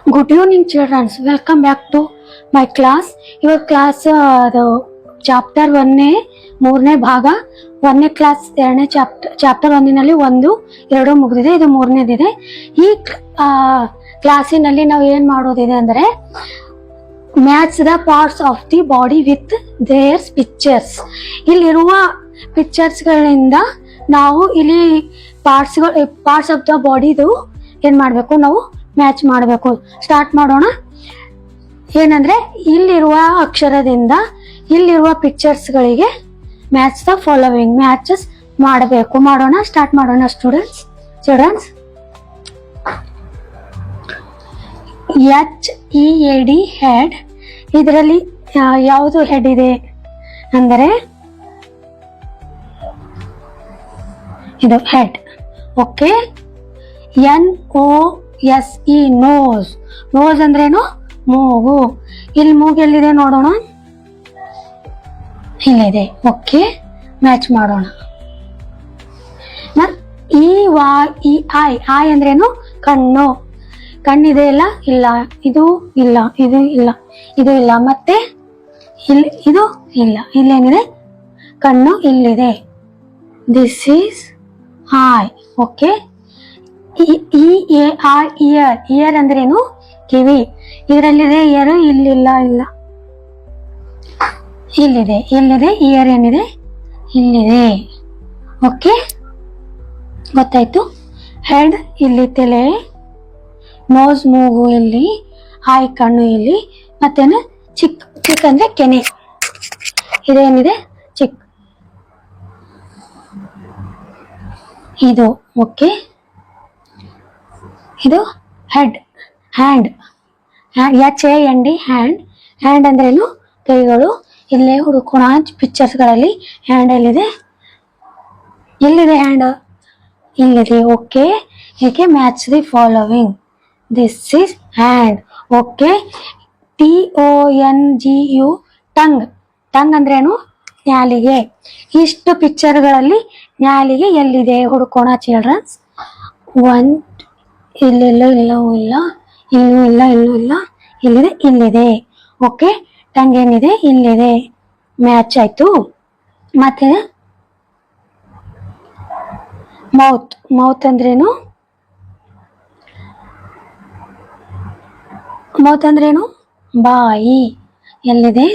Good evening, children. Welcome back to my class. Your class chapter 1 ಮೂರನೇ ಭಾಗ 1ನೇ class 2ನೇ chapter 1ನಲ್ಲಿ 1 2 ಮುಗಿದಿದೆ. ಇದು ಮೂರನೇದಿದೆ. ಈ ಕ್ಲಾಸಿನಲ್ಲಿ ನಾವು ಏನ್ ಮಾಡೋದಿದೆ ಅಂದ್ರೆ match the parts of the body with their pictures. ಇಲ್ಲಿರುವ ಪಿಕ್ಚರ್ಸ್ ಗಳಿಂದ ನಾವು ಇಲ್ಲಿ ಪಾರ್ಟ್ಸ್ ಆಫ್ ದ ಬಾಡಿದು ಏನ್ ಮಾಡ್ಬೇಕು, ನಾವು ಮ್ಯಾಚ್ ಮಾಡಬೇಕು. ಸ್ಟಾರ್ಟ್ ಮಾಡೋಣ. ಏನಂದ್ರೆ ಇಲ್ಲಿರುವ ಅಕ್ಷರದಿಂದ ಇಲ್ಲಿರುವ ಪಿಕ್ಚರ್ಸ್ ಗಳಿಗೆ ಮ್ಯಾಚ್ ದ ಫಾಲೋವಿಂಗ್ ಮ್ಯಾಚಸ್ ಮಾಡಬೇಕು. ಮಾಡೋಣ, ಸ್ಟಾರ್ಟ್ ಮಾಡೋಣ ಸ್ಟೂಡೆಂಟ್ಸ್. HEAD head. ಇದರಲ್ಲಿ ಯಾವುದು ಹೆಡ್ ಇದೆ ಅಂದರೆ ಇದು head. Okay. NOSE nose. Nose ಅಂದ್ರೇನು? ಮೂಗು. ಇಲ್ಲಿ ಮೂಗು ಎಲ್ಲಿದೆ ನೋಡೋಣ. ಇಲ್ಲಿದೆ. ಓಕೆ, ಮ್ಯಾಚ್ ಮಾಡೋಣ. EYEI. ಐ ಅಂದ್ರೇನು? ಕಣ್ಣು. ಕಣ್ಣಿದೆ ಇಲ್ಲ? ಇಲ್ಲ. ಇದು ಇಲ್ಲ, ಇದು ಇಲ್ಲ, ಇದು ಇಲ್ಲ, ಮತ್ತೆ ಇಲ್ಲಿ ಇದು ಇಲ್ಲ. ಇಲ್ಲೇನಿದೆ? ಕಣ್ಣು ಇಲ್ಲಿದೆ. This is I. Okay. EAR year. Year ಅಂದ್ರೇನು? ಕಿವಿ. ಇದರಲ್ಲಿದೆ ಇಯರ್, ಇಲ್ಲಿಲ್ಲ, ಇಲ್ಲ, ಇಲ್ಲಿದೆ. ಇಲ್ಲಿದೆ ಇಯರ್. ಏನಿದೆ? ಇಲ್ಲಿದೆ. ಓಕೆ, ಗೊತ್ತಾಯ್ತು. ಹೆಡ್ ಇಲ್ಲಿ ತಲೆ, ನೋಸ್ ಮೂಗು ಇಲ್ಲಿ, ಐ ಕಣ್ಣು ಇಲ್ಲಿ, ಮತ್ತೇನು ಚಿಕ್. ಚಿಕ್ ಅಂದ್ರೆ ಕೆನೆ. ಇದೇನಿದೆ? ಚಿಕ್. ಇದು. ಓಕೆ, ಇದು head. Hand. HAND hand. Hand ಅಂದ್ರೇನು? ಕೈಗಳು. ಇಲ್ಲೇ ಹುಡುಕೋಣ ಪಿಕ್ಚರ್ಸ್ ಗಳಲ್ಲಿ. ಹ್ಯಾಂಡ್ ಎಲ್ಲಿದೆ? ಎಲ್ಲಿದೆ ಹ್ಯಾಂಡ್? ಇಲ್ಲಿದೆ. ಓಕೆ, ಹೀಗೆ match the following. This is hand. Okay. TONGU tongue. Tongue ಅಂದ್ರೇನು? ನ್ಯಾಲಿಗೆ. ಇಷ್ಟು ಪಿಕ್ಚರ್ಗಳಲ್ಲಿ ನ್ಯಾಲಿಗೆ ಎಲ್ಲಿದೆ ಹುಡುಕೋಣ ಚಿಲ್ಡ್ರನ್ಸ್. ಒನ್. ಇಲ್ಲೆಲ್ಲ ಇಲ್ಲವೂ ಇಲ್ಲ, ಇಲ್ಲೂ ಇಲ್ಲ, ಇಲ್ಲೂ ಇಲ್ಲ, ಇಲ್ಲಿದೆ, ಇಲ್ಲಿದೆ. ಓಕೆ, ಟಂಗ್ ಏನಿದೆ? ಇಲ್ಲಿದೆ. ಮ್ಯಾಚ್ ಆಯ್ತು. ಮತ್ತೆ ಮೌತ್. ಮೌತ್ ಅಂದ್ರೇನು? ಮೌತ್ ಅಂದ್ರೇನು? ಬಾಯಿ. ಎಲ್ಲಿದೆ?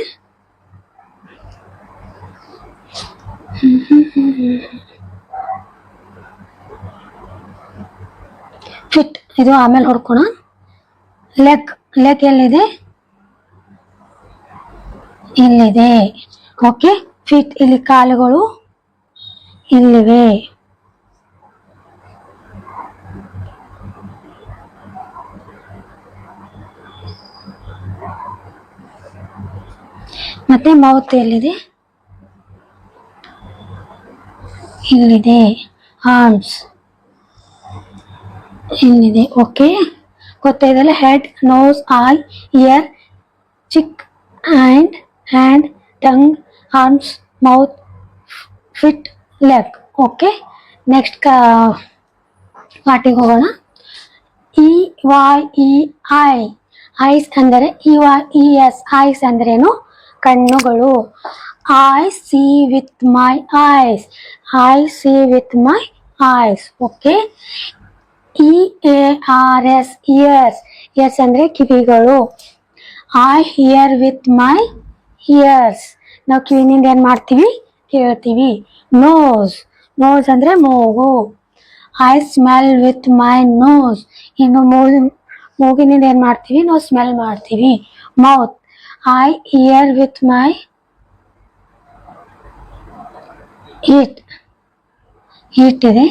ಫಿಟ್. ಇದು ಆಮೇಲೆ ಹೊಡ್ಕೋಣ. ಲೆಗ್. ಲೆಗ್ ಎಲ್ಲಿದೆ? ಇಲ್ಲಿದೆ. ಓಕೆ. ಫಿಟ್ ಇಲ್ಲಿ ಕಾಲುಗಳು ಇಲ್ಲಿವೆ. ಮತ್ತೆ ಮೌತ್ ಎಲ್ಲಿದೆ? ಇಲ್ಲಿದೆ. ಆರ್ಮ್ಸ್ ಇಲ್ಲಿದೆ. ಓಕೆ, ಗೊತ್ತಾಯ್ತಲ್ಲ. Head, nose, eye, ear, cheek, hand, hand, tongue, arms, mouth, feet, leg. Okay, next ಪಾರ್ಟಿಗೆ ಹೋಗೋಣ. EYEI ಐಸ್ ಅಂದರೆ EYES. ಐಸ್ ಅಂದ್ರೇನು? ಕಣ್ಣುಗಳು. I see with my eyes. I see with my eyes. Okay. EARS ears. Ears ಅಂದ್ರೆ ಕಿವಿಗಳು. I hear with my ears. ನಾವು ಕಿವಿನಿಂದ ಏನ್ ಮಾಡ್ತೀವಿ? ಕೇಳ್ತೀವಿ. ನೋಸ್. ನೋಸ್ ಅಂದ್ರೆ ಮೂಗು. I smell with my nose. ಇನ್ನು ಮೂಗಿನಿಂದ ಏನ್ ಮಾಡ್ತೀವಿ? ನಾವು ಸ್ಮೆಲ್ ಮಾಡ್ತೀವಿ. Mouth. I hear with my eat. Eat ಇದೆ.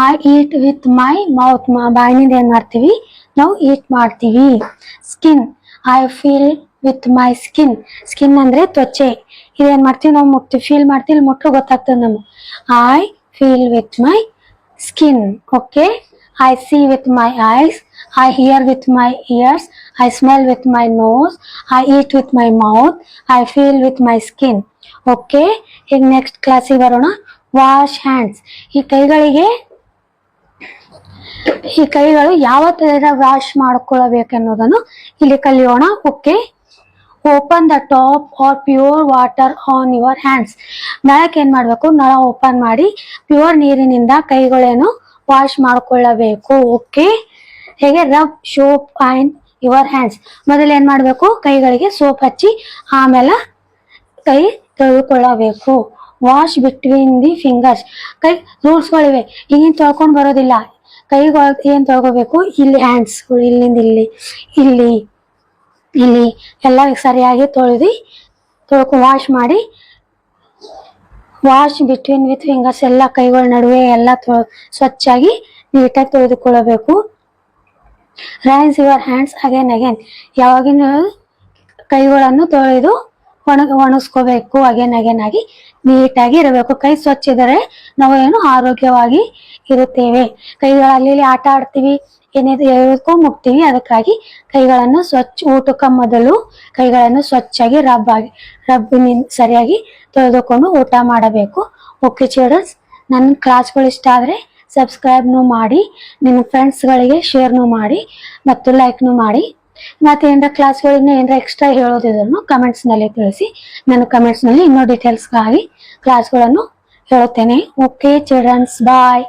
I eat with my mouth. ಬಾಯಿನಿಂದ ಏನ್ ಮಾಡ್ತೀವಿ? ನಾವು ಈಟ್ ಮಾಡ್ತೀವಿ. Skin. I feel with my skin. Skin ಅಂದ್ರೆ ತ್ವಚೆ. ಇದೇನ್ ಮಾಡ್ತೀವಿ? ನಾವು ಮುಟ್ತೀವಿ, ಫೀಲ್ ಮಾಡ್ತೀವಿ. ಇಲ್ಲಿ ಮುಟ್ರು ಗೊತ್ತಾಗ್ತದೆ ನಮ್ಗೆ. I feel with my skin. Okay. I see with my eyes. I hear with my ears. I smell with my nose. I eat with my mouth. I feel with my skin. Okay, ಈಗ next ಕ್ಲಾಸಿಗೆ ಬರೋಣ. Wash hands. ಈ ಕೈಗಳಿಗೆ ಈ ಕೈಗಳು ಯಾವ ತರ wash ಮಾಡ್ಕೊಳ್ಳಬೇಕೆನ್ನೋದನ್ನು ಇಲ್ಲಿ ಕಲಿಯೋಣ. Okay, open the tap or pure water on your hands. ನಳಕ್ಕೆ ಏನ್ ಮಾಡ್ಬೇಕು, ನಳ ಓಪನ್ ಮಾಡಿ ಪ್ಯೂರ್ ನೀರಿನಿಂದ ಕೈಗಳನ್ನು ವಾಶ್ ಮಾಡ್ಕೊಳ್ಳಬೇಕು. ಓಕೆ, ಹೇಗೆ rub soap and your hands. ಮೊದಲು ಏನ್ ಮಾಡ್ಬೇಕು, ಕೈಗಳಿಗೆ ಸೋಪ್ ಹಚ್ಚಿ ಆಮೇಲೆ ಕೈ ತೊಳೆದುಕೊಳ್ಳಬೇಕು. Wash between the fingers. ಕೈ ರೂಲ್ಸ್ಗಳಿವೆ, ಹಿಂಗಿನ ತೊಳ್ಕೊಂಡ್ ಬರೋದಿಲ್ಲ. ಕೈಗಳು ಏನ್ ತೊಳ್ಕೋಬೇಕು, ಇಲ್ಲಿ ಹ್ಯಾಂಡ್ಸ್ ಇಲ್ಲಿಂದ ಇಲ್ಲಿ ಇಲ್ಲಿ ಇಲ್ಲಿ ಎಲ್ಲ ಸರಿಯಾಗಿ ವಾಶ್ ಮಾಡಿ, ವಾಶ್ ಬಿಟ್ವೀನ್ ವಿತ್ ಫಿಂಗರ್ಸ್, ಎಲ್ಲ ಕೈಗಳ ನಡುವೆ ಎಲ್ಲ ಸ್ವಚ್ಛಾಗಿ ನೀಟಾಗಿ ತೊಳೆದುಕೊಳ್ಳಬೇಕು. Rinse your hands again again. ಯಾವಾಗಿನ ಕೈಗಳನ್ನು ತೊಳೆದು ಒಣಗಿಸ್ಕೋಬೇಕು. ಅಗೇನ್ ಅಗೇನ್ ಆಗಿ ನೀಟಾಗಿ ಇರಬೇಕು. ಕೈ ಸ್ವಚ್ಛ ಇದ್ದರೆ ನಾವು ಏನು ಆರೋಗ್ಯವಾಗಿ ಇರುತ್ತೇವೆ. ಕೈಗಳಲ್ಲಿ ಆಟ ಆಡ್ತೀವಿ, ಏನೇದಕ್ಕೂ ಮುಟ್ತೀವಿ. ಅದಕ್ಕಾಗಿ ಕೈಗಳನ್ನು ಊಟಕ್ಕೆ ಮೊದಲು ಕೈಗಳನ್ನು ಸ್ವಚ್ಛಾಗಿ ಸರಿಯಾಗಿ ತೊಳೆದುಕೊಂಡು ಊಟ ಮಾಡಬೇಕು. ಓಕೆ ಚಿಲ್ಡ್ರನ್ಸ್, ನನ್ನ ಕ್ಲಾಸ್ಗಳು ಇಷ್ಟ ಆದರೆ ಸಬ್ಸ್ಕ್ರೈಬ್ನು ಮಾಡಿ, ನಿಮ್ಮ ಫ್ರೆಂಡ್ಸ್ಗಳಿಗೆ ಶೇರ್ನು ಮಾಡಿ ಮತ್ತು ಲೈಕ್ನು ಮಾಡಿ. ಮತ್ತೆ ಏನಾರ ಕ್ಲಾಸ್ಗಳಿಂದ ಏನಾರ ಎಕ್ಸ್ಟ್ರಾ ಹೇಳೋದಿದ್ರು ಕಮೆಂಟ್ಸ್ನಲ್ಲಿ ತಿಳಿಸಿ. ನಾನು ಕಮೆಂಟ್ಸ್ನಲ್ಲಿ ಇನ್ನೂ ಡೀಟೇಲ್ಸ್ಗಾಗಿ ಕ್ಲಾಸ್ಗಳನ್ನು ಹೇಳುತ್ತೇನೆ. ಓಕೆ ಚಿಲ್ಡ್ರನ್ಸ್, ಬಾಯ್.